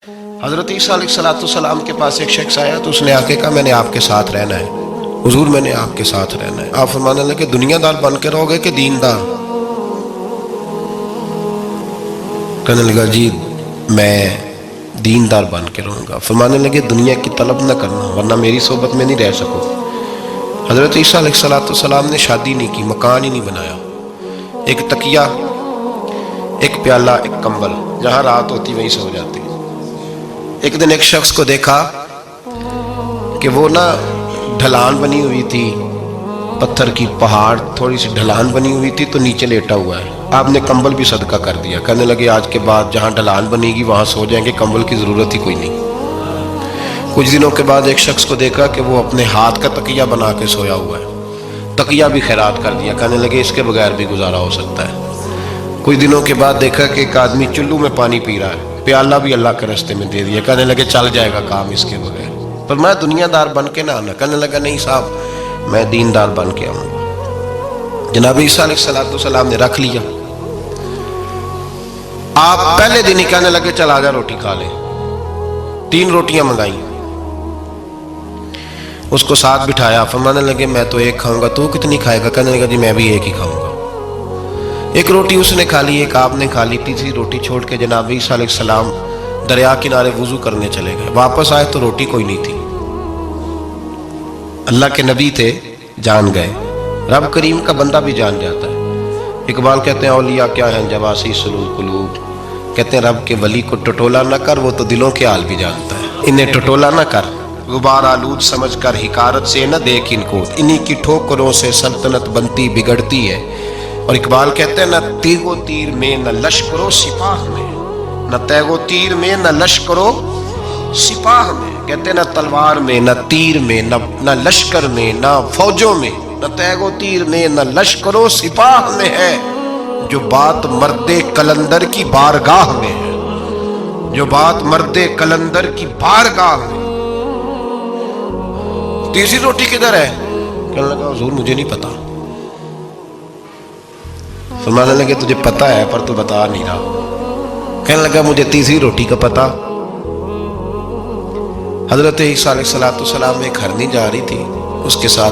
حضرت عیسیٰ علیہ السلام کے پاس ایک شخص آیا تو اس نے آکے کہا میں نے آپ کے ساتھ رہنا ہے حضور، میں نے آپ کے ساتھ رہنا ہے۔ آپ فرمانے لگے دنیا دار بن کے رہو گے کہ دیندار؟ کہنے لگا جی میں دیندار بن کے رہوں گا۔ فرمانے لگے دنیا کی طلب نہ کرنا ورنہ میری صحبت میں نہیں رہ سکو۔ حضرت عیسیٰ علیہ السلام نے شادی نہیں کی، مکان ہی نہیں بنایا، ایک تکیہ، ایک پیالہ، ایک کمبل، جہاں رات ہوتی وہیں سو جاتے۔ ایک دن ایک شخص کو دیکھا کہ وہ ڈھلان بنی ہوئی تھی، پتھر کی پہاڑ تھوڑی سی ڈھلان بنی ہوئی تھی تو نیچے لیٹا ہوا ہے۔ آپ نے کمبل بھی صدقہ کر دیا، کہنے لگے آج کے بعد جہاں ڈھلان بنے گی وہاں سو جائیں گے، کمبل کی ضرورت ہی کوئی نہیں۔ کچھ دنوں کے بعد ایک شخص کو دیکھا کہ وہ اپنے ہاتھ کا تکیہ بنا کے سویا ہوا ہے، تکیہ بھی خیرات کر دیا، کہنے لگے اس کے بغیر بھی گزارا ہو سکتا ہے۔ کچھ دنوں کے بعد دیکھا کہ ایک آدمی چلو میں پانی پی رہا ہے، پیالہ بھی اللہ کے راستے میں دے دیا، کہنے لگے چل جائے گا کام اس کے بغیر۔ پر میں دنیا دار بن کے نہ آنا، کہنے لگا نہیں صاحب میں دیندار بن کے آؤں گا۔ جناب عیسیٰ علیہ السلام نے رکھ لیا۔ آپ پہلے دن ہی کہنے لگے چل آجا روٹی کھا لے۔ 3 روٹیاں منگائیں، اس کو ساتھ بٹھایا، فرمانے لگے میں تو ایک کھاؤں گا، تو کتنی کھائے گا؟ کہنے لگا جی میں بھی ایک ہی کھاؤں گا۔ ایک روٹی اس نے کھا لی، ایک آپ نے کھا لی، تیسری روٹی چھوڑ کے جناب عیسیٰ علیہ السلام دریا کنارے وضو کرنے چلے گئے۔ واپس آئے تو روٹی کوئی نہیں تھی۔ اللہ کے نبی تھے، جان گئے۔ رب کریم کا بندہ بھی جان جاتا ہے۔ اقبال کہتے ہیں اولیاء کیا ہیں جواسی القلوب، کہتے ہیں رب کے ولی کو ٹٹولا نہ کر، وہ تو دلوں کے حال بھی جانتا ہے۔ انہیں ٹٹولا نہ کر، غبار آلود سمجھ کر حقارت سے نہ دیکھ ان کو، انہی کی ٹھوکروں سے سلطنت بنتی بگڑتی ہے۔ اور اقبال کہتے ہیں نہ تیغ و تیر میں نہ لشکر و سپاہ میں، نہ تیغ و تیر میں نہ لشکر و سپاہ میں، کہتے ہیں نہ تلوار میں نہ تیر میں نہ لشکر میں نہ فوجوں میں، نہ تیغ و تیر میں نہ لشکر و سپاہ میں ہے، جو بات مرد قلندر کی بارگاہ میں ہے، جو بات مرد قلندر کی بارگاہ میں۔ تیسری روٹی کدھر ہے؟ کہنے لگا حضور مجھے نہیں پتا۔ فرمانے لگے تجھے پتا ہے پر تو بتا نہیں رہا۔ کہنے لگا مجھے تیسری روٹی کا پتا۔ حضرت عیسیٰ علیہ السلام ایک ہرنی جا رہی تھی، اس کے ساتھ